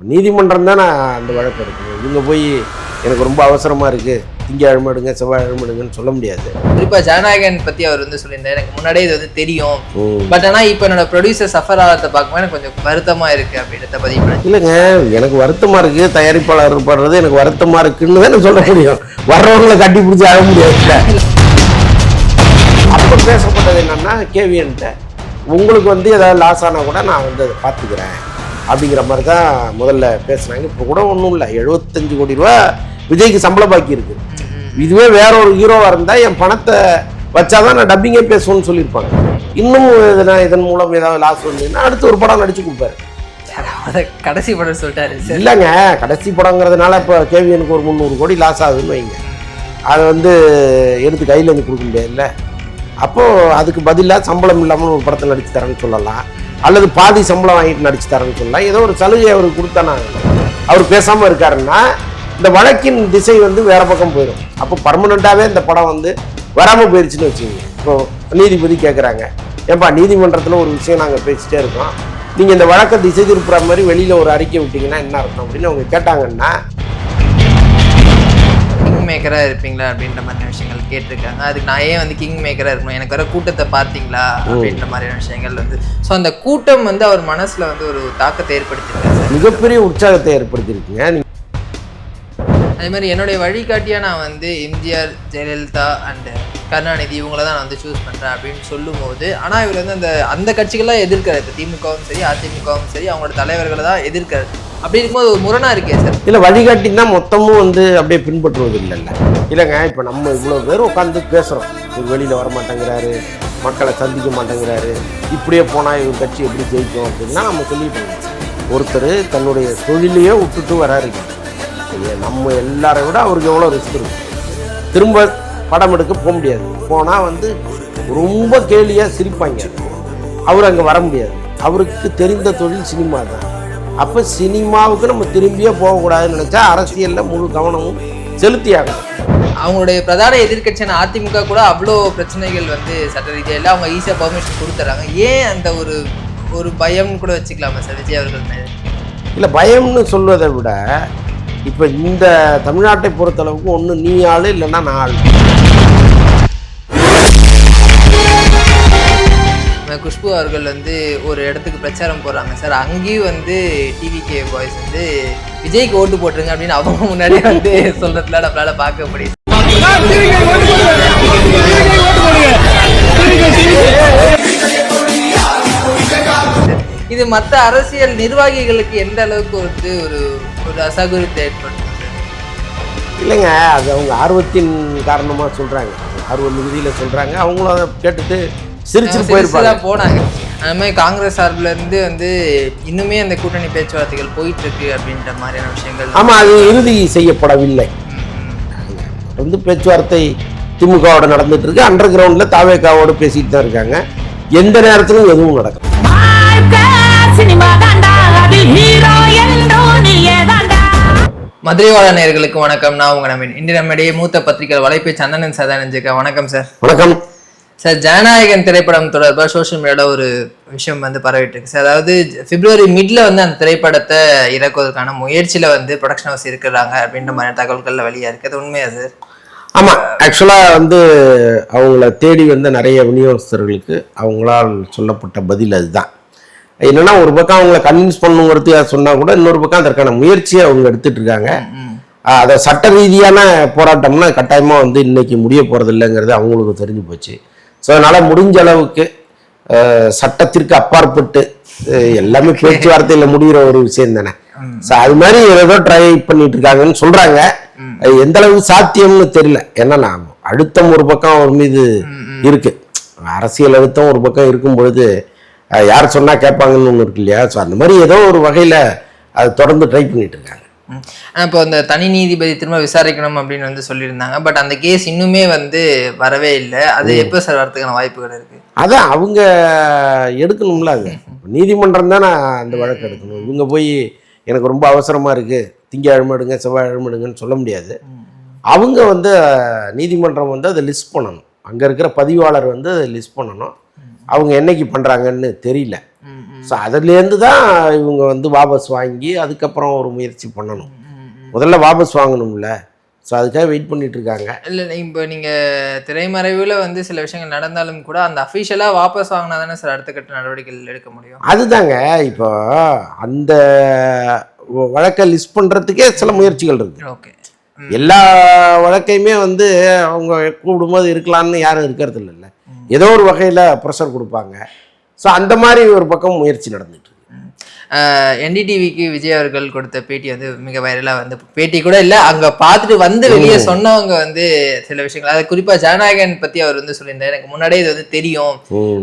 நீதிமன்றம் தான் நான் அந்த வழக்கு எடுக்கணும். இவங்க போய் எனக்கு ரொம்ப அவசரமாக இருக்குது, திங்கக்கிழமை எடுங்க செவ்வாய்க்கிழமை எடுங்கன்னு சொல்ல முடியாது. குறிப்பாக ஜனநாயகன் பற்றி அவர் சொல்லியிருந்தார், எனக்கு முன்னாடியே இது தெரியும், பட் ஆனால் இப்போ என்னோட ப்ரொடியூசர் சஃபர் ஆகிறத பார்க்கும்போது எனக்கு கொஞ்சம் வருத்தமாக இருக்குது அப்படின்றத பதிவு பண்ணேன். இல்லைங்க, எனக்கு வருத்தமாக இருக்குது, தயாரிப்பாளர் படுறது எனக்கு வருத்தமாக இருக்குன்னு தான் சொல்ல முடியும். வர்றவங்களை கட்டி பிடிச்சி ஆக முடியாது. அப்போ பேசப்பட்டது என்னன்னா, கேவியன்ட்ட உங்களுக்கு ஏதாவது லாஸ் ஆனால் கூட நான் அதை பார்த்துக்கிறேன் அப்படிங்கிற மாதிரி தான் முதல்ல பேசுனாங்க. இப்போ கூட ஒன்றும் இல்லை, 75 கோடி ரூபா விஜய்க்கு சம்பளம் பாக்கி இருக்கு. இதுவே வேற ஒரு ஹீரோவாக இருந்தால் என் பணத்தை வச்சாதான் நான் டப்பிங்கே பேசுவேன்னு சொல்லியிருப்பாங்க. இன்னும் இதன் மூலம் ஏதாவது லாஸ் வந்ததுன்னா அடுத்து ஒரு படம் நடிச்சு கொடுப்பாரு. கடைசி படம் சொல்லிட்டாரு. இல்லைங்க, கடைசி படங்கிறதுனால இப்போ கேவியனுக்கு ஒரு 300 கோடி லாஸ் ஆகுதுன்னு வைங்க, அதை எடுத்து கையில் கொடுக்க முடியாதுல்ல. அப்போது அதுக்கு பதிலாக சம்பளம் இல்லாமல் ஒரு படத்தை நடிச்சு தரேன்னு சொல்லலாம், அல்லது பாதி சம்பளம் வாங்கிட்டு நடிச்சு தரேன்னு சொல்லலாம். ஏதோ ஒரு சலுகை அவருக்கு கொடுத்தானா அவர் பேசாமல் இருக்காருன்னா இந்த வழக்கின் திசை வேற பக்கம் போயிடும். அப்போ பர்மனெண்ட்டாகவே இந்த படம் வராமல் போயிடுச்சுன்னு வச்சுக்கோங்க. இப்போது நீதிபதி கேட்குறாங்க, ஏன்பா நீதிமன்றத்தில் ஒரு விஷயம் நாங்கள் பேசிட்டே இருக்கோம், நீங்கள் இந்த வழக்கை திசை திருப்புற மாதிரி வெளியில் ஒரு அறிக்கை விட்டிங்கன்னா என்ன அர்த்தம் அப்படின்னு அவங்க கேட்டாங்கன்னா, கிங் மேக்கராக இருப்பீங்களா அப்படின்ற மாதிரியான விஷயங்கள் கேட்டிருக்காங்க. அதுக்கு நான் ஏன் கிங் மேக்கராக இருக்கணும், எனக்கு வர கூட்டத்தை பார்த்தீங்களா அப்படின்ற மாதிரியான விஷயங்கள் ஸோ அந்த கூட்டம் அவர் மனசில் ஒரு தாக்கத்தை ஏற்படுத்தியிருக்காங்க, மிகப்பெரிய உற்சாகத்தை ஏற்படுத்தியிருக்குங்க. அதே மாதிரி என்னுடைய வழிகாட்டியாக நான் எம்ஜிஆர், ஜெயலலிதா அண்ட் கருணாநிதி இவங்கள தான் நான் சூஸ் பண்ணுறேன் அப்படின்னு சொல்லும்போது, ஆனால் இவர் அந்த கட்சிகள்லாம் எதிர்க்கிறார். இப்போ திமுகவும் சரி அதிமுகவும் சரி அவங்களோட தலைவர்களை தான் எதிர்க்கிறார். அப்படி இருக்கும்போது ஒரு முரணா இருக்கே சார். இல்லை, வழிகாட்டின்னா மொத்தமும் அப்படியே பின்பற்றுவது இல்லைல்ல. இல்லைங்க, இப்போ நம்ம இவ்வளோ பேர் உட்காந்து பேசுகிறோம், இவர் வெளியில் வர மாட்டேங்கிறாரு, மக்களை சந்திக்க மாட்டேங்கிறாரு, இப்படியே போனால் இவர் கட்சி எப்படி ஜெயிக்கும் அப்படின்னா நம்ம சொல்லிட்டு ஒருத்தர் தன்னுடைய தொழிலையே விட்டுட்டு வராரு. நம்ம எல்லாரை விட அவருக்கு எவ்வளோ ரிஸ்க் இருக்கும். திரும்ப படம் எடுக்க போக முடியாது, போனால் ரொம்ப கேலியாக சிரிப்பாங்க, அவர் அங்கே வர முடியாது. அவருக்கு தெரிந்த தொழில் சினிமா தான். அப்போ சினிமாவுக்கு நம்ம திரும்பியே போகக்கூடாதுன்னு நினச்சா அரசியலில் முழு கவனமும் செலுத்தியாகணும். அவங்களுடைய பிரதான எதிர்கட்சியான அதிமுக கூட அவ்வளோ பிரச்சனைகள் சட்ட ரீதியாக இல்லை, அவங்க ஈஸியாக பர்மிஷன் கொடுத்துட்றாங்க. ஏன் அந்த ஒரு பயம்னு கூட வச்சுக்கலாமா சார் விஜய் அவர்கள் மேலே? இல்லை, பயம்னு சொல்வதை விட இப்போ இந்த தமிழ்நாட்டை பொறுத்தளவுக்கு ஒன்று நீ ஆள் இல்லைன்னா நான் ஆள். குஷ்பு அவர்கள் ஒரு இடத்துக்கு பிரச்சாரம் போடுறாங்க சார், அங்கேயும் டிவிகே பாய்ஸ் விஜய்க்கு ஓட்டு போட்டுருங்க அப்படின்னு அவங்க முன்னாடியே சொல்றதுல நம்மளால பார்க்க முடியுது. இது மற்ற அரசியல் நிர்வாகிகளுக்கு எந்த அளவுக்கு ஒரு அசௌகரியத்தை ஏற்படுத்தும்? இல்லைங்க, அது அவங்க ஆர்வத்தின் காரணமாக சொல்கிறாங்க, ஆர்வ மிகுதியில் சொல்கிறாங்க. அவங்களும் அதை கேட்டுட்டு சிரிச்சுட்டு போனாங்க. அது மாதிரி காங்கிரஸ் சார்பில் இன்னுமே அந்த கூட்டணி பேச்சுவார்த்தைகள் போயிட்டு இருக்கு அப்படின்ற மாதிரியான விஷயங்கள். ஆமாம், அது இறுதி செய்யப்படவில்லை. பேச்சுவார்த்தை திமுகவோட நடந்துட்டு இருக்கு, அண்டர் கிரவுண்டில் தாவேகாவோடு பேசிட்டு தான் இருக்காங்க. எந்த நேரத்திலும் எதுவும் நடக்கும். மதுரைவாழ நேயர்களுக்கு வணக்கம். நான் உங்க நவீன். இன்று நம்மிடையே மூத்த பத்திரிகை வலைப்பை சந்தனன் சதானந்திருக்க. வணக்கம் சார். வணக்கம் சார். ஜனநாயகன் திரைப்படம் தொடர்பாக சோஷியல் மீடியாவில் ஒரு விஷயம் பரவிட்டு இருக்கு சார். அதாவது பிப்ரவரி மிட்ல அந்த திரைப்படத்தை இறக்குவதற்கான முயற்சியில ப்ரொடக்ஷன் ஹவுஸ் இருக்கிறாங்க அப்படின்ற மாதிரி தகவல்கள்ல வெளியா இருக்கு. அது உண்மையா சார்? ஆமாம், ஆக்சுவலாக அவங்கள தேடி நிறைய விநியோகஸ்தர்களுக்கு அவங்களால் சொல்லப்பட்ட பதில் அதுதான். என்னன்னா, ஒரு பக்கம் அவங்கள கன்வின்ஸ் பண்ணுங்கிறது சொன்னால் கூட இன்னொரு பக்கம் அதற்கான முயற்சியை அவங்க எடுத்துட்டு இருக்காங்க. அதை சட்ட ரீதியான போராட்டம்னா கட்டாயமாக இன்னைக்கு முடிய போகிறது இல்லைங்கிறது அவங்களுக்கு தெரிஞ்சு போச்சு. ஸோ அதனால் முடிஞ்ச அளவுக்கு சட்டத்திற்கு அப்பாற்பட்டு எல்லாமே பேச்சுவார்த்தையில் முடிகிற ஒரு விஷயம் தானே. ஸோ அது மாதிரி ஏதோ ட்ரை பண்ணிட்டு இருக்காங்கன்னு சொல்கிறாங்க. எந்த அளவுக்கு சாத்தியம்னு தெரியல. ஏன்னா அழுத்தம் ஒரு பக்கம் அவர் மீது இருக்கு, அரசியல் அழுத்தம் ஒரு பக்கம் இருக்கும் பொழுது யார் சொன்னால் கேட்பாங்கன்னு ஒன்று இருக்கு இல்லையா. ஸோ அந்த மாதிரி ஏதோ ஒரு வகையில் அது தொடர்ந்து ட்ரை பண்ணிட்டு இருக்காங்க. இப்போ அந்த தனி நீதிபதி திரும்ப விசாரிக்கணும் அப்படின்னு சொல்லியிருந்தாங்க. பட் அந்த கேஸ் இன்னுமே வரவே இல்லை. அது எப்போ சார் வரதுக்கான வாய்ப்புகள் இருக்கு? அதான் அவங்க எடுக்கணும்ல, அது நீதிமன்றம் தானே அந்த வழக்கு எடுக்கணும். இவங்க போய் எனக்கு ரொம்ப அவசரமாக இருக்குது, திங்கக்கிழமை எடுங்க செவ்வாய்க்கிழமை எடுங்கன்னு சொல்ல முடியாது. அவங்க நீதிமன்றம் அதை லிஸ்ட் பண்ணணும். அங்கே இருக்கிற பதிவாளர் அதை லிஸ்ட் பண்ணணும். அவங்க என்னைக்கு பண்ணுறாங்கன்னு தெரியல. ஸோ அதுலேருந்து தான் இவங்க வந்து வாபஸ் வாங்கி அதுக்கப்புறம் ஒரு முயற்சி பண்ணணும். முதல்ல வாபஸ் வாங்கணும்ல. ஸோ அதுக்காக வெயிட் பண்ணிட்டு இருக்காங்க. இல்லை இப்போ நீங்கள் திரைமறைவில் வந்து சில விஷயங்கள் நடந்தாலும் கூட அந்த அஃபிஷியலாக வாபஸ் வாங்கினா தானே சார் அடுத்த கட்ட நடவடிக்கைகள் எடுக்க முடியும். அதுதாங்க இப்போ அந்த வழக்கை லிஸ்ட் பண்ணுறதுக்கே சில முயற்சிகள் இருக்கு. ஓகே. எல்லா வழக்கையுமே வந்து அவங்க கூப்பிடும்போது இருக்கலாம்னு யாரும் இருக்கிறது இல்லைல்ல. ஏதோ ஒரு வகையில் ப்ரெஷர் கொடுப்பாங்க. ஸோ அந்த மாதிரி ஒரு பக்கம் முயற்சி நடந்துட்டு இருக்கு. என்டிடிவிக்கு விஜய் அவர்கள் கொடுத்த பேட்டி வந்து மிக வைரலாக வந்து பேட்டி கூட இல்லை, அங்கே பார்த்துட்டு வந்து வெளியே சொன்னவங்க வந்து சில விஷயங்கள், அது குறிப்பாக ஜனநாயகன் பற்றி அவர் வந்து சொல்லியிருந்தார். எனக்கு முன்னாடியே இது வந்து தெரியும்,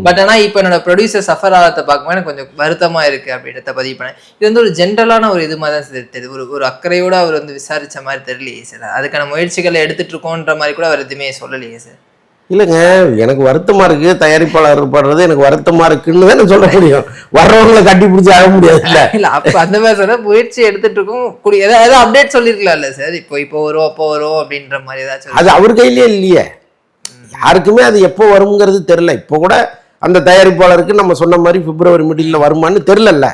பட் ஆனால் இப்போ என்னோட ப்ரொடியூசர் சஃபர் ஆகிறத பார்க்கும்போது எனக்கு கொஞ்சம் வருத்தமாக இருக்குது அப்படின்றத பதிவு பண்ணேன். இது வந்து ஒரு ஜென்ரலான ஒரு இது மாதிரி தான் தெரியுது. ஒரு அக்கறையோடு அவர் வந்து விசாரித்த மாதிரி தெரியலையே சார். அதுக்கான முயற்சிகளை எடுத்துகிட்டு இருக்கோன்ற மாதிரி கூட அவர் எதுவுமே சொல்லலையே சார். இல்லைங்க, எனக்கு வருத்தமாக இருக்குது, தயாரிப்பாளர் படுறது எனக்கு வருத்தமாக இருக்குன்னு தான் சொல்ல முடியும். வர்றவங்களை கட்டி பிடிச்சி ஆக முடியாது. இல்லை அப்போ அந்த மாதிரி சொன்னால் முயற்சி எடுத்துட்டு இருக்கோம். ஏதாவது அப்டேட் சொல்லியிருக்கலாம்ல சார், இப்போ வரும் அப்போ வரும் அப்படின்ற மாதிரி ஏதாச்சும். அது அவர் கையிலே இல்லையே, யாருக்குமே அது எப்போ வருங்கிறது தெரில. இப்போ கூட அந்த தயாரிப்பாளருக்கு நம்ம சொன்ன மாதிரி பிப்ரவரி மிடில் வருமானு தெரிலல்ல.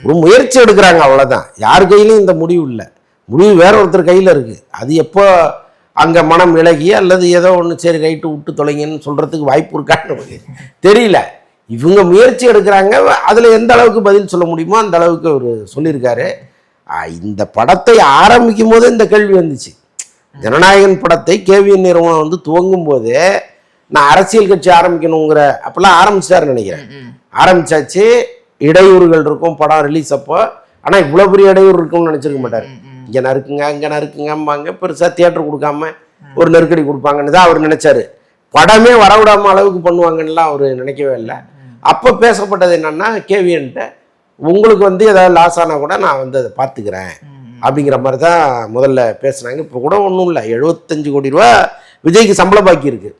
ஒரு முயற்சி எடுக்கிறாங்க, அவ்வளோதான். யார் கையிலையும் இந்த முடிவு இல்லை. முடிவு வேற ஒருத்தர் கையில் இருக்குது. அது எப்போ அங்கே மனம் விலகி அல்லது ஏதோ ஒன்று சரி ரைட்டு விட்டு தொலைங்கன்னு சொல்கிறதுக்கு வாய்ப்பு இருக்கான்னு தெரியல. இவங்க முயற்சி எடுக்கிறாங்க. அதில் எந்த அளவுக்கு பதில் சொல்ல முடியுமோ அந்த அளவுக்கு அவர் சொல்லியிருக்காரு. இந்த படத்தை ஆரம்பிக்கும் போதே இந்த கேள்வி வந்துச்சு. ஜனநாயகன் படத்தை கேவிஎன் நிறுவனம் வந்து துவங்கும் போதே நான் அரசியல் கட்சி ஆரம்பிக்கணுங்கிற அப்பெல்லாம் ஆரம்பிச்சிட்டாருன்னு நினைக்கிறேன். ஆரம்பிச்சாச்சு, இடையூறுகள் இருக்கும் படம் ரிலீஸ் அப்போ. ஆனால் இவ்வளோ பெரிய இடையூறு இருக்கும்னு நினச்சிருக்க மாட்டார். இங்கே நறுக்குங்க அங்கே நறுக்குங்கம்பாங்க, பெருசாக தியேட்டர் கொடுக்காம ஒரு நெருக்கடி கொடுப்பாங்கன்னு தான் அவர் நினைச்சாரு. படமே வரவிடாம அளவுக்கு பண்ணுவாங்கன்னுலாம் அவர் நினைக்கவே இல்லை. அப்போ பேசப்பட்டது என்னன்னா, கேவிஎன்ட்ட உங்களுக்கு வந்து ஏதாவது லாஸ் ஆனால் கூட நான் வந்து அதை பார்த்துக்கிறேன் அப்படிங்கிற மாதிரி தான் முதல்ல பேசுனாங்க. இப்போ கூட ஒன்றும் இல்லை, 75 கோடி ரூபா விஜய்க்கு சம்பளம் பாக்கி இருக்கு.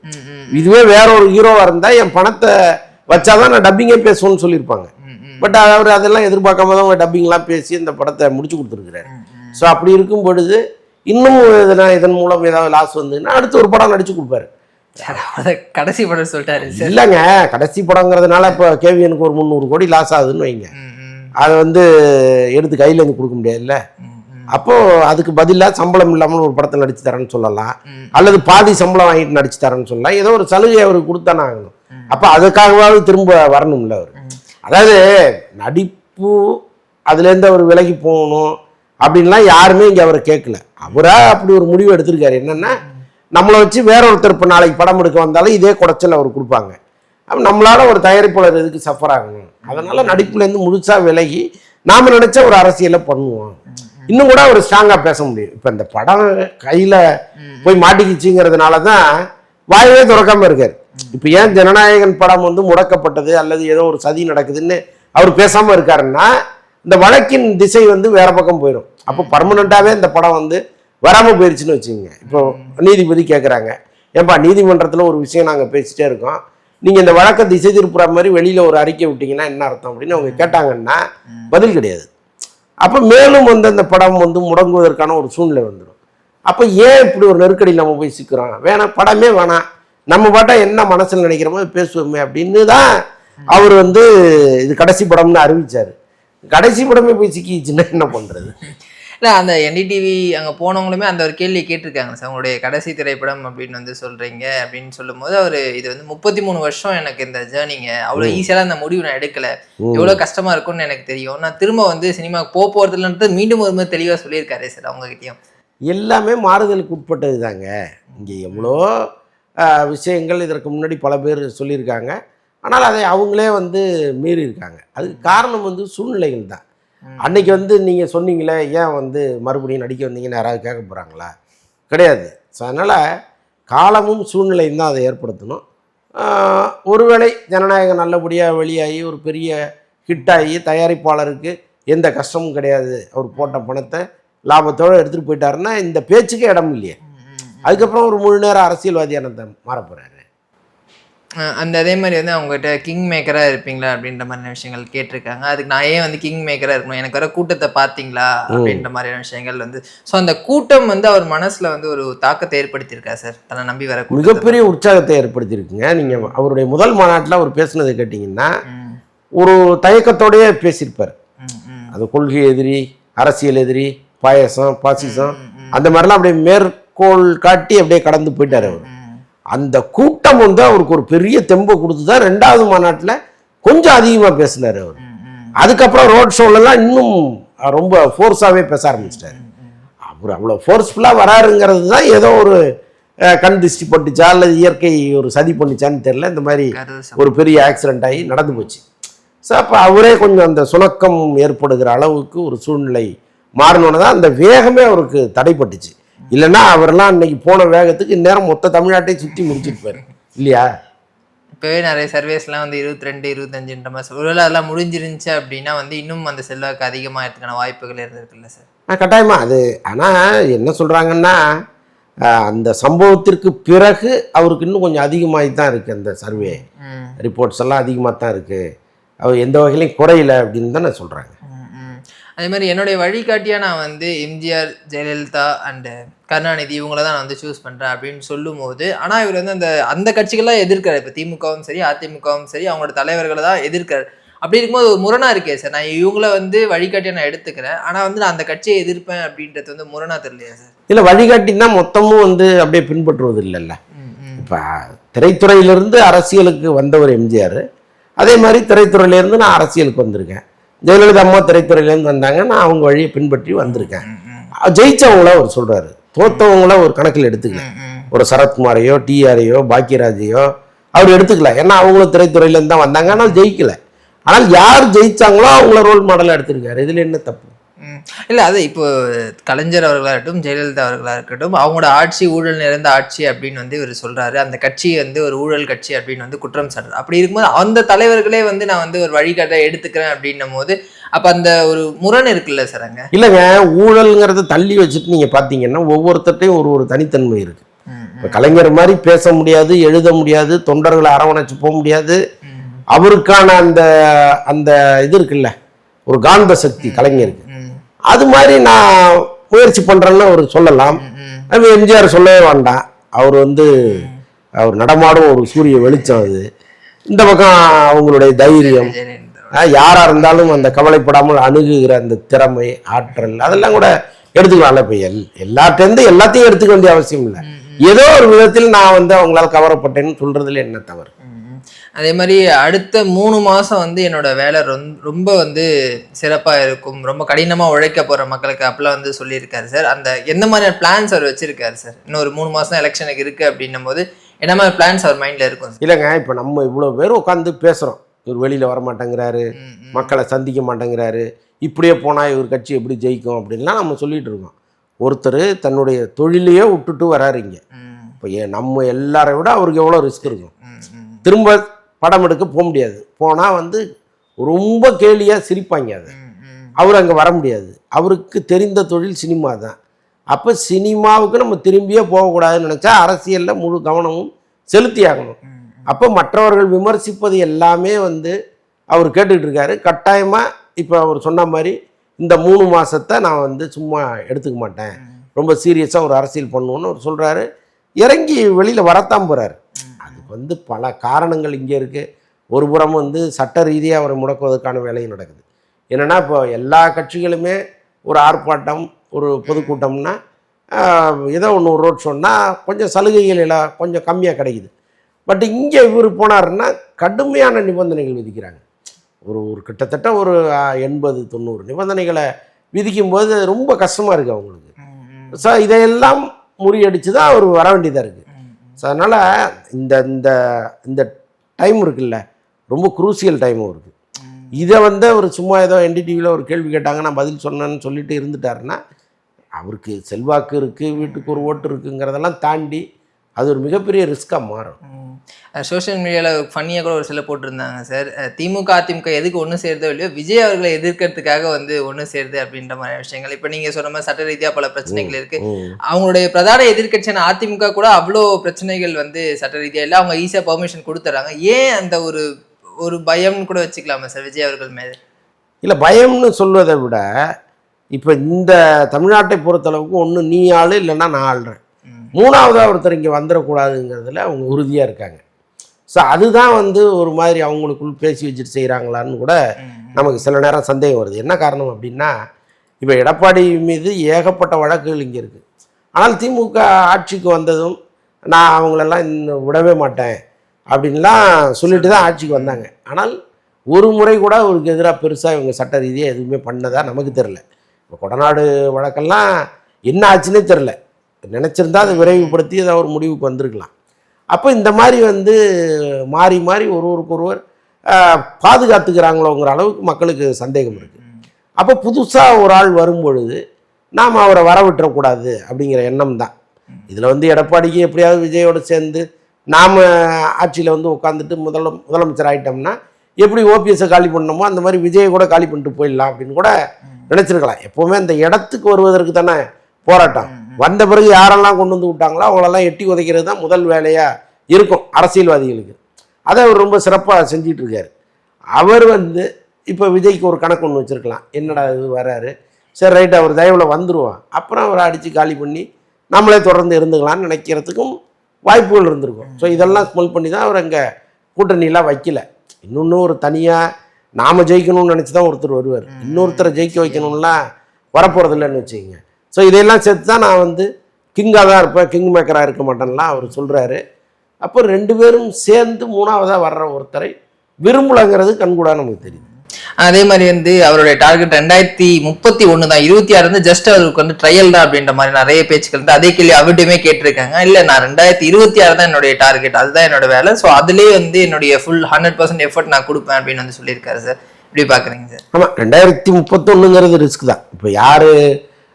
இதுவே வேற ஒரு ஹீரோவாக இருந்தால் என் பணத்தை வச்சாதான் நான் டப்பிங்கே பேசுவேன்னு சொல்லியிருப்பாங்க. பட் அவர் அதெல்லாம் எதிர்பார்க்காம தான் அவங்க டப்பிங்லாம் பேசி இந்த படத்தை முடிச்சு கொடுத்துருக்குறாரு. ஸோ அப்படி இருக்கும் பொழுது இன்னும் இதன் மூலம் ஏதாவது லாஸ் வந்துன்னா அடுத்து ஒரு படம் நடிச்சு கொடுப்பாரு. கடைசி படம் சொல்லிட்டாரு. இல்லைங்க, கடைசி படங்கிறதுனால இப்போ கேவிஎனுக்கு ஒரு 300 கோடி லாஸ் ஆகுதுன்னு வைங்க. அதை வந்து எடுத்து கையில் இருந்து கொடுக்க முடியாதுல்ல. அப்போ அதுக்கு பதிலாக சம்பளம் இல்லாமல் ஒரு படத்தை நடிச்சு தரேன்னு சொல்லலாம், அல்லது பாதி சம்பளம் வாங்கிட்டு நடிச்சு தரேன்னு சொல்லலாம். ஏதோ ஒரு சலுகை அவருக்கு கொடுத்தானே ஆகணும். அப்போ அதுக்காகவாவது திரும்ப வரணும்ல அவர். அதாவது நடிப்பு அதுலேருந்து அவர் விலகி போகணும் அப்படின்லாம் யாருமே இங்கே அவரை கேட்கல. அவராக அப்படி ஒரு முடிவு எடுத்திருக்காரு. என்னென்னா, நம்மளை வச்சு வேற ஒருத்தர் இப்போ நாளைக்கு படம் எடுக்க வந்தாலும் இதே குடைச்சல் அவர் கொடுப்பாங்க. அப்போ நம்மளால ஒரு தயாரிப்பாளர் எதுக்கு சஃபர் ஆகணும்? அதனால நடிப்புலேருந்து முழுசாக விலகி நாம் நினச்ச ஒரு அரசியலை பண்ணுவோம். இன்னும் கூட அவர் ஸ்ட்ராங்காக பேச முடியும். இப்போ இந்த படம் கையில் போய் மாட்டிக்கிச்சுங்கிறதுனால தான் வாயவே திறக்காமல் இருக்கார். இப்போ ஏன் ஜனநாயகன் படம் வந்து முடக்கப்பட்டது அல்லது ஏதோ ஒரு சதி நடக்குதுன்னு அவர் பேசாமல் இருக்காருன்னா, இந்த வழக்கின் திசை வந்து வேற பக்கம் போயிடும். அப்போ பர்மனண்டாவே இந்த படம் வந்து வராமல் போயிடுச்சுன்னு வச்சுக்கோங்க. இப்போ நீதிபதி கேட்குறாங்க, ஏன்பா நீதிமன்றத்தில் ஒரு விஷயம் நாங்கள் பேசிட்டே இருக்கோம், நீங்கள் இந்த வழக்கை திசை திருப்புற மாதிரி வெளியில் ஒரு அறிக்கை விட்டீங்கன்னா என்ன அர்த்தம் அப்படின்னு அவங்க கேட்டாங்கன்னா பதில் கிடையாது. அப்போ மேலும் வந்து அந்த படம் வந்து முடங்குவதற்கான ஒரு சூழ்நிலை வந்துடும். அப்போ ஏன் இப்படி ஒரு நெருக்கடி நம்ம போய் சிக்கிறோம்? வேணாம், படமே வேணாம், நம்ம பாட்டா என்ன மனசில் நினைக்கிறோமோ பேசுவோமே அப்படின்னு தான் அவர் வந்து இது கடைசி படம்னு அறிவிச்சார். கடைசி படமே போய் சிக்கிச்சுன்னா என்ன பண்ணுறது? இல்லை, அந்த என்டிடிவி அங்கே போனவங்களுமே அந்த ஒரு கேள்வி கேட்டிருக்காங்க சார், உங்களுடைய கடைசி திரைப்படம் அப்படின்னு வந்து சொல்கிறீங்க அப்படின்னு சொல்லும் போது அவர் இது வந்து 33 வருஷம் எனக்கு இந்த ஜேர்னிங்க, அவ்வளோ ஈஸியாக அந்த முடிவு நான் எடுக்கலை, எவ்வளோ கஷ்டமாக இருக்கும்னு எனக்கு தெரியும், நான் திரும்ப வந்து சினிமாவுக்கு போகிறதுலன்ட்டு மீண்டும் ஒரு மாதிரி தெளிவாக சொல்லியிருக்காரு சார். அவங்ககிட்டயும் எல்லாமே மாறுதலுக்கு உட்பட்டது தாங்க. இங்கே எவ்வளோ விஷயங்கள் இதற்கு முன்னாடி பல பேர் சொல்லியிருக்காங்க. ஆனால் அதை அவங்களே வந்து மீறி இருக்காங்க. அதுக்கு காரணம் வந்து சூழ்நிலைகள் தான். அன்னைக்கு வந்து நீங்கள் சொன்னீங்களே, ஏன் வந்து மறுபடியும் நடிக்க வந்தீங்கன்னு யாராவது கேட்க போகிறாங்களா? கிடையாது. ஸோ அதனால் காலமும் சூழ்நிலையும் தான் அதை ஏற்படுத்தணும். ஒருவேளை ஜனநாயகம் நல்லபடியாக வெளியாகி ஒரு பெரிய ஹிட்டாகி தயாரிப்பாளருக்கு எந்த கஷ்டமும் கிடையாது, அவர் போட்ட பணத்தை லாபத்தோடு எடுத்துகிட்டு போயிட்டாருன்னா இந்த பேச்சுக்கே இடம் இல்லையே. அதுக்கப்புறம் ஒரு முழு நேரம் அரசியல்வாதியான மாற போகிறாரு. அந்த அதே மாதிரி வந்து அவங்ககிட்ட கிங் மேக்கராக இருப்பீங்களா அப்படின்ற மாதிரியான விஷயங்கள் கேட்டிருக்காங்க. அதுக்கு நான் ஏன் வந்து கிங் மேக்கராக இருக்கணும், எனக்கு வர கூட்டத்தை பார்த்தீங்களா அப்படின்ற மாதிரியான விஷயங்கள் வந்து. ஸோ அந்த கூட்டம் வந்து அவர் மனசில் வந்து ஒரு தாக்கத்தை ஏற்படுத்தியிருக்கா சார், தன்னை நம்பி வர மிகப்பெரிய உற்சாகத்தை ஏற்படுத்தியிருக்குங்க. நீங்கள் அவருடைய முதல் மாநாட்டில் அவர் பேசுனதை கேட்டிங்கன்னா, ஒரு தயக்கத்தோடயே பேசியிருப்பார். அது கொள்கை எதிரி, அரசியல் எதிரி, பாயசம், பாசிசம் அந்த மாதிரிலாம் அப்படியே மேற்கோள் காட்டி அப்படியே கடந்து போயிட்டார் அவர். அந்த கூட்டம் வந்து அவருக்கு ஒரு பெரிய தெம்பை கொடுத்து தான் 2வது மாநாட்டில் கொஞ்சம் அதிகமாக பேசினார் அவர். அதுக்கப்புறம் ரோட் ஷோலெல்லாம் இன்னும் ரொம்ப ஃபோர்ஸாகவே பேச ஆரம்பிச்சிட்டாரு. அவர் அவ்வளோ ஃபோர்ஸ்ஃபுல்லாக வராருங்கிறது தான் ஏதோ ஒரு கண் திருஷ்டி பட்டுச்சா அல்லது இயற்கை ஒரு சதி பண்ணிச்சான்னு தெரியல, இந்த மாதிரி ஒரு பெரிய ஆக்சிடென்ட் ஆகி நடந்து போச்சு. ஸோ அப்போ அவரே கொஞ்சம் அந்த சுணக்கம் ஏற்படுகிற அளவுக்கு ஒரு சூழ்நிலை மாறினோன்னு தான் அந்த வேகமே அவருக்கு தடைப்பட்டுச்சு. இல்லைன்னா அவரெல்லாம் இன்னைக்கு போன வேகத்துக்கு இந்நேரம் மொத்த தமிழ்நாட்டையும் சுற்றி முடிச்சிருப்பார் இல்லையா? இப்போவே நிறைய சர்வேஸ்லாம் வந்து 22, 25ன்ற மாதிரி ஒருவேளை அதெல்லாம் முடிஞ்சிருந்துச்சு அப்படின்னா வந்து இன்னும் அந்த செல்வாக்கு அதிகமாகிறதுக்கான வாய்ப்புகள் இருந்திருக்குல்ல சார்? கட்டாயமா அது. ஆனால் என்ன சொல்கிறாங்கன்னா அந்த சம்பவத்திற்கு பிறகு அவருக்கு இன்னும் கொஞ்சம் அதிகமாகி தான் இருக்குது. அந்த சர்வே ரிப்போர்ட்ஸ் எல்லாம் அதிகமாக தான் இருக்குது. அவர் எந்த வகையிலையும் குறையில அப்படின்னு தான் நான் சொல்கிறாங்க. அதே மாதிரி என்னுடைய வழிகாட்டியாக நான் வந்து எம்ஜிஆர், ஜெயலலிதா அண்டு கருணாநிதி இவங்கள தான் நான் வந்து சூஸ் பண்ணுறேன் அப்படின்னு சொல்லும் போது, ஆனால் இவர் வந்து அந்த கட்சிகள்லாம் எதிர்க்கிறார். இப்போ திமுகவும் சரி அதிமுகவும் சரி அவங்களோட தலைவர்களை தான் எதிர்க்கிறார். அப்படி இருக்கும்போது ஒரு முரணாக இருக்கே சார். நான் இவங்கள வந்து வழிகாட்டியாக நான் எடுத்துக்கிறேன், ஆனால் வந்து நான் அந்த கட்சியை எதிர்ப்பேன் அப்படின்றது வந்து முரணாக தெரியலையா சார்? இல்லை, வழிகாட்டின்னா மொத்தமும் வந்து அப்படியே பின்பற்றுவது இல்லைல்ல. இப்போ திரைத்துறையிலிருந்து அரசியலுக்கு வந்தவர் எம்ஜிஆர், அதே மாதிரி திரைத்துறையிலேருந்து நான் அரசியலுக்கு வந்திருக்கேன். ஜெயலலிதா அம்மா திரைத்துறையிலேருந்து வந்தாங்க, நான் அவங்க வழியை பின்பற்றி வந்திருக்கேன். ஜெயிச்சவங்கள அவர் சொல்கிறாரு, தோத்தவங்கள ஒரு கணக்கில் எடுத்துக்கல. ஒரு சரத்குமாரையோ டிஆரையோ பாக்கியராஜையோ அவர் எடுத்துக்கல. ஏன்னா அவங்களும் திரைத்துறையிலேருந்து தான் வந்தாங்க, ஆனால் ஜெயிக்கல. ஆனால் யார் ஜெயிச்சாங்களோ அவங்கள ரோல் மாடலாக எடுத்திருக்காரு. இதில் என்ன தப்பு? இல்லை, அது இப்போ கலைஞர் அவர்களாக இருக்கட்டும், ஜெயலலிதா அவர்களாக இருக்கட்டும், அவங்களோட ஆட்சி ஊழல் நிறைந்த ஆட்சி அப்படின்னு வந்து இவர் சொல்கிறாரு. அந்த கட்சி வந்து ஒரு ஊழல் கட்சி அப்படின்னு வந்து குற்றம் சாட்டுறாரு. அப்படி இருக்கும்போது அந்த தலைவர்களே வந்து நான் வந்து ஒரு வழிகாட்ட எடுத்துக்கிறேன் அப்படின்னும் போது அப்போ அந்த ஒரு முரண் இருக்குல்ல சார் அங்கே? இல்லைங்க, ஊழல்ங்கிறத தள்ளி வச்சுட்டு நீங்கள் பார்த்தீங்கன்னா ஒவ்வொருத்தட்டையும் ஒரு தனித்தன்மை இருக்குது. இப்போ கலைஞர் மாதிரி பேச முடியாது, எழுத முடியாது, தொண்டர்களை அரவணைச்சு போக முடியாது. அவருக்கான அந்த அந்த இது இருக்குல்ல, ஒரு காந்த சக்தி கலைஞருக்கு. அது மாதிரி நான் முயற்சி பண்றேன்னு அவர் சொல்லலாம். எம்ஜிஆர் சொல்லவே வேண்டாம், அவர் வந்து அவர் நடமாடும் ஒரு சூரிய வெளிச்சம். அது இந்த பக்கம் அவங்களுடைய தைரியம், யாரா இருந்தாலும் அந்த கவலைப்படாமல் அணுகுகிற அந்த திறமை, ஆற்றல், அதெல்லாம் கூட எடுத்துக்கலாம்ல. இப்போ எல்லாத்தையும் எடுத்துக்க வேண்டிய அவசியம் இல்லை. ஏதோ ஒரு விதத்தில் நான் வந்து அவங்களால கவரப்பட்டேன்னு சொல்றதுல என்ன தவறு? அதே மாதிரி அடுத்த 3 மாதம் வந்து என்னோட வேலை ரொம்ப வந்து சிறப்பாக இருக்கும், ரொம்ப கடினமாக உழைக்க போகிற மக்களுக்கு அப்படிலாம் வந்து சொல்லியிருக்காரு சார். அந்த எந்த மாதிரியான பிளான்ஸ் அவர் வச்சிருக்காரு சார்? இன்னொரு 3 மாதம் எலெக்ஷனுக்கு இருக்குது அப்படின்னும் போது என்ன மாதிரி பிளான்ஸ் அவர் மைண்டில் இருக்கும்? இல்லைங்க, இப்போ நம்ம இவ்வளோ பேர் உட்காந்து பேசுகிறோம், இவர் வெளியில் வர மாட்டேங்கிறாரு, மக்களை சந்திக்க மாட்டேங்கிறாரு, இப்படியே போனால் இவர் கட்சி எப்படி ஜெயிக்கும் அப்படின்லாம் நம்ம சொல்லிட்டு இருக்கோம். ஒருத்தர் தன்னுடைய தொழிலையே விட்டுட்டு வராரு இங்கே. இப்போ நம்ம எல்லாரை விட அவருக்கு எவ்வளோ ரிஸ்க் இருக்கும். திரும்ப படம் எடுக்க போக முடியாது, போனால் வந்து ரொம்ப கேலியாக சிரிப்பாங்க. அது அவர் அங்கே வர முடியாது. அவருக்கு தெரிந்த தொழில் சினிமா தான். அப்போ சினிமாவுக்கு நம்ம திரும்பியே போகக்கூடாதுன்னு நினச்சா அரசியலில் முழு கவனமும் செலுத்தி ஆகணும். அப்போ மற்றவர்கள் விமர்சிப்பது எல்லாமே வந்து அவர் கேட்டுக்கிட்டு இருக்காரு. கட்டாயமாக இப்போ அவர் சொன்ன மாதிரி இந்த 3 மாதத்தை நான் வந்து சும்மா எடுத்துக்க மாட்டேன், ரொம்ப சீரியஸாக ஒரு அரசியல் பண்ணுவோன்னு அவர் சொல்கிறாரு. இறங்கி வெளியில் வரத்தான் போகிறாரு. அதுக்கு வந்து பல காரணங்கள் இங்கே இருக்குது. ஒரு புறம் வந்து சட்ட ரீதியாக அவரை முடக்குவதற்கான வேலையும் நடக்குது. என்னென்னா இப்போ எல்லா கட்சிகளுமே ஒரு ஆர்ப்பாட்டம், ஒரு பொதுக்கூட்டம்னா ஏதோ ஒன்று ஒரு ரோட் ஷோன்னா கொஞ்சம் சலுகைகள் எல்லாம் கொஞ்சம் கம்மியாக கிடைக்குது. பட் இங்கே இவர் போனாருன்னா கடுமையான நிபந்தனைகள் விதிக்கிறாங்க. ஒரு கிட்டத்தட்ட ஒரு 80-90 நிபந்தனைகளை விதிக்கும்போது ரொம்ப கஷ்டமாக இருக்குது அவங்களுக்கு. ஸோ இதையெல்லாம் முறியடித்து தான் அவர் வர வேண்டியதாக இருக்குது. ஸோ அதனால் இந்த இந்த இந்த டைம் இருக்குல்ல, ரொம்ப குரூசியல் டைமும் இருக்குது. இதை வந்து அவர் சும்மா ஏதோ என்டிடிவியில் ஒரு கேள்வி கேட்டாங்க, நான் பதில் சொன்னேன்னு சொல்லிட்டு இருந்துட்டாருன்னா அவருக்கு செல்வாக்கு இருக்குது, வீட்டுக்கு ஒரு ஓட்டு இருக்குங்கிறதெல்லாம் தாண்டி அது ஒரு மிகப்பெரிய ரிஸ்க்காக மாறும். சோஷியல் மீடியாவில் ஃபன்னியாக கூட ஒரு சில போட்டிருந்தாங்க சார், திமுக அதிமுக எதுக்கு ஒன்று சேருதோ இல்லையோ விஜய் அவர்களை எதிர்க்கிறதுக்காக வந்து ஒன்று சேருது அப்படின்ற மாதிரி விஷயங்கள். இப்போ நீங்கள் சொன்ன மாதிரி சட்ட ரீதியாக பல பிரச்சனைகள் இருக்குது. அவங்களுடைய பிரதான எதிர்க்கட்சியான அதிமுக கூட அவ்வளோ பிரச்சனைகள் வந்து சட்ட ரீதியாக இல்லை, அவங்க ஈஸியாக பர்மிஷன் கொடுத்துட்றாங்க. ஏன் அந்த ஒரு பயம்னு கூட வச்சுக்கலாமா சார் விஜய் அவர்கள் மேலே? இல்லை, பயம்னு சொல்வதை விட இப்போ இந்த தமிழ்நாட்டை பொறுத்தளவுக்கு ஒன்று நீ ஆள் இல்லைன்னா நான் ஆள்றேன், மூணாவதாக ஒருத்தர் இங்கே வந்துடக்கூடாதுங்கிறதுல அவங்க உறுதியாக இருக்காங்க. ஸோ அதுதான் வந்து ஒரு மாதிரி அவங்களுக்குள் பேசி வச்சுட்டு செய்கிறாங்களான்னு கூட நமக்கு சில நேரம் சந்தேகம் வருது. என்ன காரணம் அப்படின்னா, இப்போ எடப்பாடி மீது ஏகப்பட்ட வழக்குகள் இங்கே இருக்குது. ஆனால் திமுக ஆட்சிக்கு வந்ததும் நான் அவங்களெல்லாம் இன்னும் விடவே மாட்டேன் அப்படின்லாம் சொல்லிட்டு தான் ஆட்சிக்கு வந்தாங்க. ஆனால் ஒரு முறை கூட அவருக்கு எதிராக பெருசாக இவங்க சட்ட ரீதியாக எதுவுமே பண்ணதா நமக்கு தெரில. இப்போ கொடநாடு வழக்கெல்லாம் என்ன ஆச்சுன்னே தெரில. நினச்சிருந்தா அதை விரைவுபடுத்தி அதை ஒரு முடிவுக்கு வந்திருக்கலாம். அப்போ இந்த மாதிரி வந்து மாறி மாறி ஒருவருக்கொருவர் பாதுகாத்துக்கிறாங்களோங்கிற அளவுக்கு மக்களுக்கு சந்தேகம் இருக்குது. அப்போ புதுசாக ஒரு ஆள் வரும்பொழுது நாம் அவரை வரவிட்டுறக்கூடாது அப்படிங்கிற எண்ணம் தான். இதில் வந்து எடப்பாடிக்கு எப்படியாவது விஜயோடு சேர்ந்து நாம் ஆட்சியில் வந்து உட்காந்துட்டு முதலமைச்சர் ஆகிட்டோம்னா எப்படி ஓபிஎஸ்ஸை காலி பண்ணணுமோ அந்த மாதிரி விஜயை கூட காலி பண்ணிட்டு போயிடலாம் அப்படின்னு கூட நினச்சிருக்கலாம். எப்போவுமே இந்த இடத்துக்கு வருவதற்கு தானே போராட்டம். வந்த பிறகு யாரெல்லாம் கொண்டு வந்து விட்டாங்களோ அவங்களெல்லாம் எட்டி உதைக்கிறது தான் முதல் வேலையாக இருக்கும் அரசியல்வாதிகளுக்கு. அதை அவர் ரொம்ப சிறப்பாக செஞ்சிட்டு இருக்காரு. அவர் வந்து இப்போ விஜய்க்கு ஒரு கணக்கு ஒன்று வச்சுருக்கலாம். என்னடா இது வராரு, சரி ரைட் அவர் தயவில் வந்துடுவான், அப்புறம் அவரை அடித்து காலி பண்ணி நம்மளே தொடர்ந்து இருந்துக்கலாம்னு நினைக்கிறதுக்கும் வாய்ப்புகள் இருந்திருக்கும். ஸோ இதெல்லாம் ஸ்மெல் பண்ணி தான் அவர் அங்கே கூட்டணியெலாம் வைக்கல. இன்னொன்று ஒரு தனியாக நாம் ஜெயிக்கணும்னு நினச்சி தான் ஒருத்தர் வருவார். இன்னொருத்தரை ஜெயிக்க வைக்கணும்லாம் வரப்போகிறது இல்லைன்னு வச்சுக்கோங்க. ஸோ இதையெல்லாம் சேர்த்து தான் நான் வந்து கிங்காக தான் இருப்பேன், கிங் மேக்கராக இருக்க மாட்டேன்லாம் அவர் சொல்கிறாரு. அப்போ ரெண்டு பேரும் சேர்ந்து மூணாவதாக வர்ற ஒருத்தரை விரும்பலங்கிறது கண்கூடாக நமக்கு தெரியுது. அதே மாதிரி வந்து அவருடைய டார்கெட் 2031 தான், 26 வந்து ஜஸ்ட் அவருக்கு வந்து ட்ரையல் தான் அப்படின்ற மாதிரி நிறைய பேச்சுக்கள் இருந்து அதே கேள்வி அவர்கிட்டயுமே கேட்டிருக்காங்க. இல்லை நான் 2026 தான் என்னுடைய டார்கெட், அதுதான் என்னோட வேலை, ஸோ அதுலேயே வந்து என்னுடைய ஃபுல் 100% எஃபர்ட் நான் கொடுப்பேன் அப்படின்னு வந்து சொல்லியிருக்காரு சார். எப்படி பார்க்குறீங்க சார்? ஆமாம், 2031ங்கிறது ரிஸ்க் தான். இப்போ யார்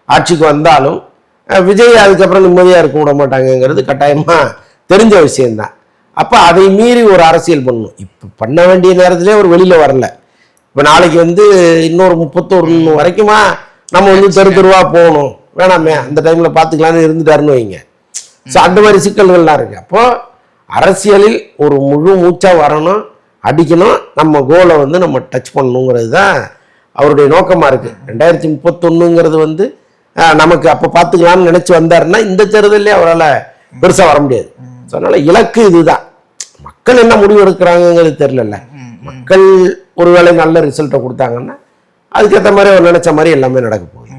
ஆட்சிக்கு வந்தாலும் விஜய் அதுக்கப்புறம் நிம்மதியாக இருக்க விட மாட்டாங்கங்கிறது கட்டாயமாக தெரிஞ்ச விஷயம்தான். அப்போ அதை மீறி ஒரு அரசியல் பண்ணணும். இப்போ பண்ண வேண்டிய நேரத்திலே ஒரு வெளியில் வரல. இப்போ நாளைக்கு வந்து இன்னொரு 31 வரைக்குமா நம்ம வந்து தெருவா போகணும், வேணாமே அந்த டைமில் பார்த்துக்கலான்னு இருந்துட்டாருன்னு வைங்க. ஸோ அந்த மாதிரி சிக்கல்கள்லாம் இருக்குது. அப்போது அரசியலில் ஒரு முழு மூச்சாக வரணும், அடிக்கணும், நம்ம கோலை வந்து நம்ம டச் பண்ணணுங்கிறது தான் அவருடைய நோக்கமாக இருக்குது. 2031ங்கிறது வந்து நமக்கு அப்போ பார்த்துக்கலான்னு நினச்சி வந்தாருன்னா இந்த தேர்தலே அவரால் பெருசாக வர முடியாது. ஸோ அதனால் இலக்கு இதுதான். மக்கள் என்ன முடிவு எடுக்கிறாங்கிறது தெரியல. மக்கள் ஒருவேளை நல்ல ரிசல்ட்டை கொடுத்தாங்கன்னா அதுக்கேற்ற மாதிரி அவர் நினைச்ச மாதிரி எல்லாமே நடக்க போகுது.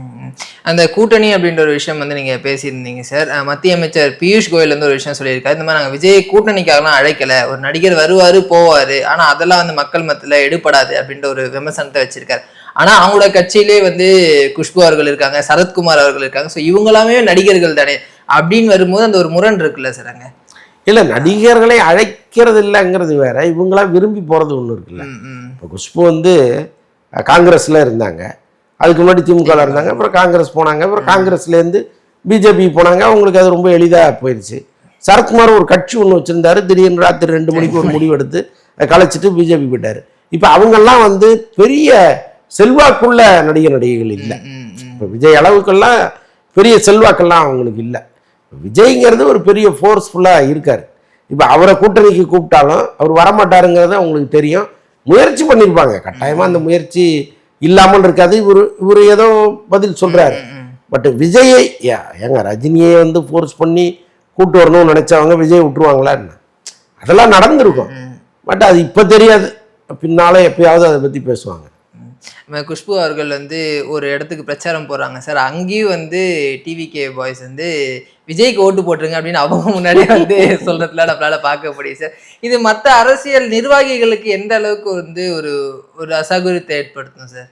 அந்த கூட்டணி அப்படின்ற ஒரு விஷயம் வந்து நீங்கள் பேசியிருந்தீங்க சார். மத்திய அமைச்சர் பியூஷ் கோயல் வந்து ஒரு விஷயம் சொல்லியிருக்காரு. இந்த மாதிரி நாங்கள் விஜய் கூட்டணிக்காகலாம் அழைக்கலை, ஒரு நடிகர் வருவார் போவார், ஆனால் அதெல்லாம் வந்து மக்கள் மத்தியில் எடுபடாது அப்படின்ற ஒரு விமர்சனத்தை வச்சிருக்காரு. ஆனால் அவங்களோட கட்சியிலே வந்து குஷ்பு அவர்கள் இருக்காங்க, சரத்குமார் அவர்கள் இருக்காங்க, ஸோ இவங்களாமே நடிகர்கள் தானே அப்படின்னு வரும்போது அந்த ஒரு முரண் இருக்குல்ல சார் அங்கே? இல்லை, நடிகர்களை அழைக்கிறது இல்லைங்கிறது வேற, இவங்களாம் விரும்பி போகிறது ஒன்று இருக்குல்ல. இப்போ குஷ்பு வந்து காங்கிரஸில் இருந்தாங்க, அதுக்கு முன்னாடி திமுகவில் இருந்தாங்க, அப்புறம் காங்கிரஸ் போனாங்க, அப்புறம் காங்கிரஸ்லேருந்து பிஜேபி போனாங்க, அவங்களுக்கு அது ரொம்ப எளிதாக போயிடுச்சு. சரத்குமார் ஒரு கட்சி ஒன்று வச்சுருந்தாரு, திடீர்னு ராத்திரி 2 மணிக்கு ஒரு முடிவு எடுத்து அதை கலைச்சிட்டு பிஜேபி போயிட்டார். இப்போ அவங்கெல்லாம் வந்து பெரிய செல்வாக்குள்ள நடிகைகள் இல்லை. இப்போ விஜய் அளவுக்கெல்லாம் பெரிய செல்வாக்கெல்லாம் அவங்களுக்கு இல்லை. விஜய்ங்கிறது ஒரு பெரிய ஃபோர்ஸ்ஃபுல்லாக இருக்கார். இப்போ அவரை கூட்டணிக்கு கூப்பிட்டாலும் அவர் வரமாட்டாருங்கிறது அவங்களுக்கு தெரியும். முயற்சி பண்ணியிருப்பாங்க, கட்டாயமாக அந்த முயற்சி இல்லாமல் இருக்காது. இவர் ஏதோ பதில் சொல்கிறாரு. பட் விஜயை ஏங்க ரஜினியை வந்து ஃபோர்ஸ் பண்ணி கூப்பிட்டு வரணும்னு நினச்சவங்க விஜய் விட்டுருவாங்களா என்ன? அதெல்லாம் நடந்திருக்கும். பட் அது இப்போ தெரியாது, பின்னால் எப்பயாவது அதை பற்றி பேசுவாங்க. குஷ்பு அவர்கள் வந்து ஒரு இடத்துக்கு பிரச்சாரம் போகிறாங்க சார், அங்கேயும் வந்து டிவிகே பாய்ஸ் வந்து விஜய்க்கு ஓட்டு போட்டுருங்க அப்படின்னு அவங்க முன்னாடியே வந்து சொல்கிறதுல நம்மளால் பார்க்க முடியும் சார். இது மற்ற அரசியல் நிர்வாகிகளுக்கு எந்த அளவுக்கு வந்து ஒரு அசௌகரியத்தை ஏற்படுத்தும் சார்?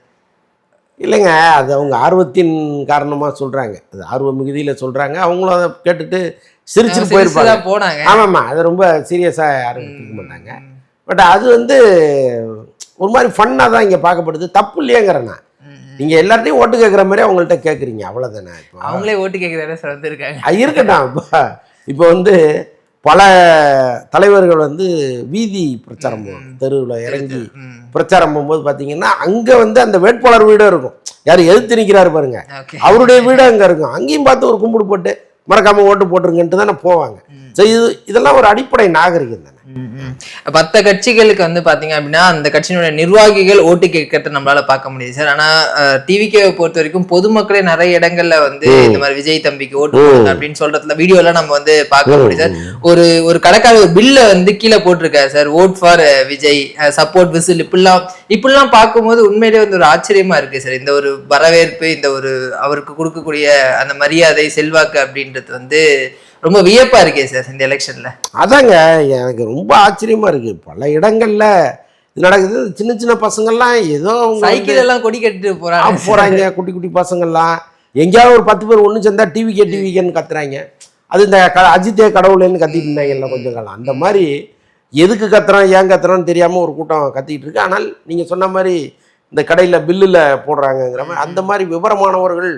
இல்லைங்க, அது அவங்க ஆர்வத்தின் காரணமாக சொல்கிறாங்க, அது ஆர்வ மிகுதியில் சொல்கிறாங்க. அவங்களும் அதை கேட்டுட்டு சிரிச்சுட்டு போனாங்க. ஆமாம்மா, அதை ரொம்ப சீரியஸாக யாரும் எடுத்துக்க மாட்டாங்க. பட் அது வந்து ஒரு மாதிரி ஃபன்னாக தான் இங்கே பார்க்கப்படுது. தப்பு இல்லையேங்கிறேண்ணா. நீங்கள் எல்லார்ட்டையும் ஓட்டு கேட்குற மாதிரி அவங்கள்ட்ட கேட்குறீங்க, அவ்வளோதானே. இப்போ அவங்களே ஓட்டு கேட்குறத சொல்லிருக்காங்க. இருக்கட்டும். இப்போ வந்து பல தலைவர்கள் வந்து வீதி பிரச்சாரம் போவாங்க, தெருவில் இறங்கி பிரச்சாரம் போகும்போது பார்த்தீங்கன்னா அங்கே வந்து அந்த வேட்பாளர் வீடும் இருக்கும். யார் எதிர்த்து நிற்கிறாரு பாருங்க, அவருடைய வீடு அங்கே இருக்கும். அங்கேயும் பார்த்து ஒரு கும்பிடு போட்டு மறக்காமல் ஓட்டு போட்டுருங்கன்ட்டு தானே போவாங்க. ஸோ இதெல்லாம் ஒரு அடிப்படை நாகரிகம் தானே. மற்ற கட்சிகளுக்கு வந்து பாத்தீங்க அப்படின்னா அந்த கட்சியினுடைய நிர்வாகிகள் ஓட்டு கேட்கறது நம்மளால பார்க்க முடியுது சார். ஆனா டிவிகேவை பொறுத்த வரைக்கும் பொதுமக்களே நிறைய இடங்கள்ல வந்து இந்த மாதிரி விஜய் தம்பிக்கு ஓட்டு போடுங்க அப்படின்னு சொல்றதுல வீடியோ எல்லாம் நம்ம வந்து பார்க்க முடியுது சார். ஒரு ஒரு கடைக்காரர் ஒரு பில்லை வந்து கீழே போட்டிருக்காரு sir, vote for Vijay, support whistle, இப்படிலாம் பார்க்கும்போது உண்மையிலேயே வந்து ஒரு ஆச்சரியமா இருக்கு சார். இந்த ஒரு வரவேற்பு, இந்த ஒரு அவருக்கு கொடுக்கக்கூடிய அந்த மரியாதை, செல்வாக்கு அப்படின்றது வந்து ரொம்ப வியப்பா இருக்கே சார் இந்த எலெக்ஷன்ல. அதாங்க எனக்கு ரொம்ப ஆச்சரியமா இருக்கு. பல இடங்கள்ல இது நடக்குது. சின்ன சின்ன பசங்கள்லாம் ஏதோ சைக்கிள் எல்லாம் கொடி கட்டிட்டு போறாங்க. குட்டி குட்டி பசங்கள்லாம் எங்கேயாவது ஒரு 10 பேர் ஒன்று சேர்ந்தா டிவிக்கேன்னு கத்துறாங்க. அது இந்த அஜித்தே கடவுளேன்னு கத்திட்டு இருந்தாங்கல்ல கொஞ்சம் காலம். அந்த மாதிரி எதுக்கு கத்துறோம் ஏன் கத்துறோன்னு தெரியாமல் ஒரு கூட்டம் கத்திக்கிட்டு இருக்கு. ஆனால் நீங்கள் சொன்ன மாதிரி இந்த கடையில் பில்லில் போடுறாங்கங்கிற மாதிரி அந்த மாதிரி விவரமானவர்கள்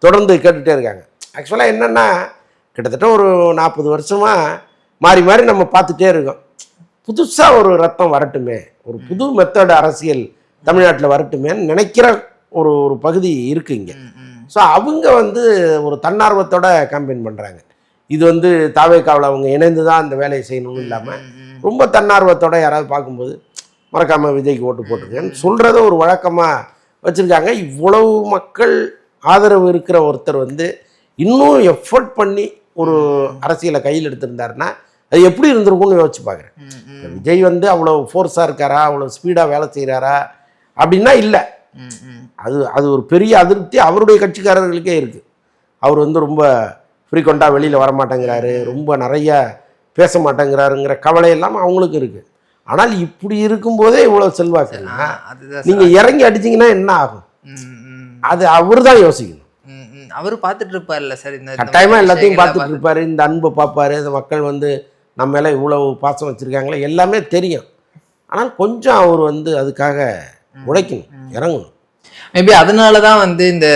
தொடர்ந்து கேட்டுகிட்டே இருக்காங்க. ஆக்சுவலாக என்னென்னா கிட்டத்தட்ட ஒரு 40 வருஷமாக மாறி மாறி நம்ம பார்த்துட்டே இருக்கோம். புதுசாக ஒரு ரத்தம் வரட்டுமே, ஒரு புது மெத்தட் அரசியல் தமிழ்நாட்டில் வரட்டுமேன்னு நினைக்கிற ஒரு ஒரு பகுதி இருக்குது இங்கே. ஸோ அவங்க வந்து ஒரு தன்னார்வத்தோட கேம்பெயின் பண்ணுறாங்க. இது வந்து தாவேக்காவில் அவங்க இணைந்து தான் அந்த வேலையை செய்யணும்னு இல்லாமல் ரொம்ப தன்னார்வத்தோட யாராவது பார்க்கும்போது மறக்காமல் விஜய்க்கு ஓட்டு போட்டிருக்கேன்னு சொல்கிறத ஒரு வழக்கமாக வச்சுருக்காங்க. இவ்வளவு மக்கள் ஆதரவு இருக்கிற ஒருத்தர் வந்து இன்னும் எஃபர்ட் பண்ணி ஒரு அரசியலை கையில் எடுத்திருந்தாருன்னா அது எப்படி இருந்திருக்கும்னு யோசிச்சு பார்க்குறேன். விஜய் வந்து அவ்வளோ ஃபோர்ஸாக இருக்காரா, அவ்வளோ ஸ்பீடாக வேலை செய்கிறாரா அப்படின்னா இல்லை. அது ஒரு பெரிய அதிருப்தி அவருடைய கட்சிக்காரர்களுக்கே இருக்குது. அவர் வந்து ரொம்ப ஃப்ரீக்வெண்ட்டாக வெளியில் வரமாட்டேங்கிறாரு, ரொம்ப நிறைய பேச மாட்டேங்கிறாருங்கிற கவலை எல்லாம் அவங்களுக்கு இருக்குது. ஆனால் இப்படி இருக்கும்போதே இவ்வளோ செல்வாக்குன்னா நீங்கள் இறங்கி அடிச்சிங்கன்னா என்ன ஆகும், அது அவர் தான் யோசிக்கணும். அவர் பார்த்துட்டு இருப்பார்ல சார், இந்த கட்டாயமாக எல்லாத்தையும் பார்த்துட்டு இருப்பார். இந்த அன்பை பார்ப்பார். இந்த மக்கள் வந்து நம்ம எல்லாம் இவ்வளவு பாசம் வச்சுருக்காங்களே எல்லாமே தெரியும். ஆனால் கொஞ்சம் அவர் வந்து அதுக்காக உழைக்கணும், இறங்கணும். மேபி அதனால தான் வந்து இந்த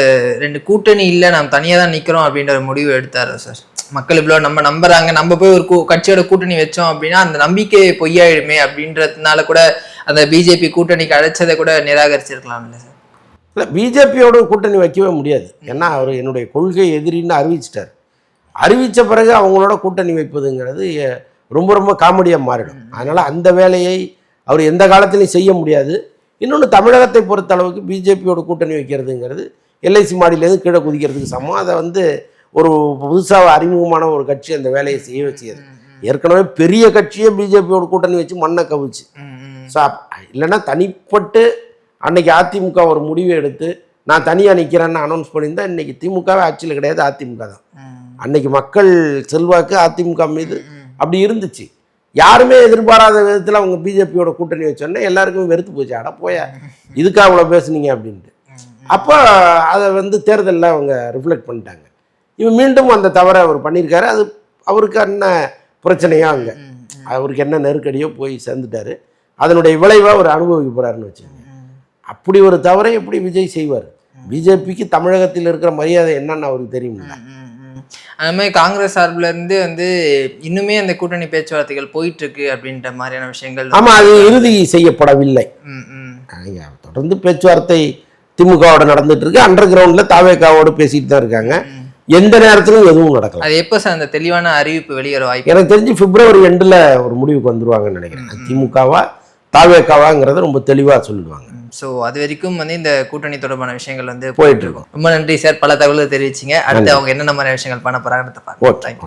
2 கூட்டணி இல்லை, நாம் தனியாக தான் நிற்கிறோம் அப்படின்ற ஒரு முடிவு எடுத்தார் சார். மக்கள் இவ்வளோ நம்ம நம்புறாங்க, நம்ம போய் ஒரு கட்சியோட கூட்டணி வச்சோம் அப்படின்னா அந்த நம்பிக்கை பொய்யாயிடுமே அப்படின்றதுனால கூட அந்த பிஜேபி கூட்டணிக்கு அழைச்சதை கூட நிராகரிச்சிருக்கலாம்ல சார். இல்லை, பிஜேபியோட கூட்டணி வைக்கவே முடியாது. ஏன்னா அவர் என்னுடைய கொள்கை எதிரின்னு அறிவிச்சிட்டார். அறிவித்த பிறகு அவங்களோட கூட்டணி வைப்பதுங்கிறது ரொம்ப ரொம்ப காமெடியாக மாறிடும். அதனால் அந்த வேலையை அவர் எந்த காலத்திலையும் செய்ய முடியாது. இன்னொன்று, தமிழகத்தை பொறுத்த அளவுக்கு பிஜேபியோட கூட்டணி வைக்கிறதுங்கிறது எல்ஐசி மாடியிலேருந்து கீழே குதிக்கிறதுக்கு சமம். அதை வந்து ஒரு புதுசாக அறிமுகமான ஒரு கட்சி அந்த வேலையை செய்ய வச்சுது. ஏற்கனவே பெரிய கட்சியே பிஜேபியோட கூட்டணி வச்சு மண்ணை கவிச்சு. ஸோ இல்லைன்னா தனிப்பட்டு அன்னைக்கு அதிமுக ஒரு முடிவை எடுத்து நான் தனியாக நிற்கிறேன்னு அனௌன்ஸ் பண்ணியிருந்தா இன்றைக்கி திமுகவே ஆட்சியில் கிடையாது, அதிமுக தான். அன்னைக்கு மக்கள் செல்வாக்கு அதிமுக மீது அப்படி இருந்துச்சு. யாருமே எதிர்பாராத விதத்தில் அவங்க பிஜேபியோட கூட்டணி வச்சோன்னே எல்லாருக்கும் வெறுத்து போச்சு. அட போயா இதுக்காக அவ்வளோ பேசுனீங்க அப்படின்ட்டு. அப்போ அதை வந்து தேர்தலில் அவங்க ரிஃப்ளெக்ட் பண்ணிட்டாங்க. இவன் மீண்டும் அந்த தவறை அவர் பண்ணியிருக்காரு. அது அவருக்கு என்ன பிரச்சனையோ, அங்கே அவருக்கு என்ன நெருக்கடியோ போய் சேர்ந்துட்டாரு. அதனுடைய விளைவை அவர் அனுபவிக்க போகிறாருன்னு வச்சுக்கோங்க. அப்படி ஒரு தவறை எப்படி விஜய் செய்வார்? பிஜேபிக்கு தமிழகத்தில் இருக்கிற மரியாதை என்னன்னு அவருக்கு தெரியுமில்ல. அந்த மாதிரி காங்கிரஸ் சார்பில் இருந்து வந்து இன்னுமே அந்த கூட்டணி பேச்சுவார்த்தைகள் போயிட்டு இருக்கு அப்படின்ற மாதிரியான விஷயங்கள். ஆமாம், அது இறுதி செய்யப்படவில்லை. தொடர்ந்து பேச்சுவார்த்தை திமுகவோட நடந்துட்டு இருக்கு. அண்டர் கிரவுண்டில் தாவேக்காவோடு பேசிட்டு தான் இருக்காங்க. எந்த நேரத்திலும் எதுவும் நடக்கலாம். அது எப்போ சார் அந்த தெளிவான அறிவிப்பு வெளியேற வாய்ப்பு? எனக்கு தெரிஞ்சு பிப்ரவரி எண்டில் ஒரு முடிவுக்கு வந்துருவாங்கன்னு நினைக்கிறேன். திமுகவா தாவேக்காவாங்கிறத ரொம்ப தெளிவாக சொல்லிடுவாங்க. ஸோ அது வரைக்கும் வந்து இந்த கூட்டணி தொடர்பான விஷயங்கள் வந்து போயிட்டு இருக்கும். ரொம்ப நன்றி சார், பல தகவல்கள் தெரிவிச்சிங்க. அடுத்து அவங்க என்னென்ன மாதிரி விஷயங்கள் பண்ண போறாங்கன்னு பார்க்கலாம்.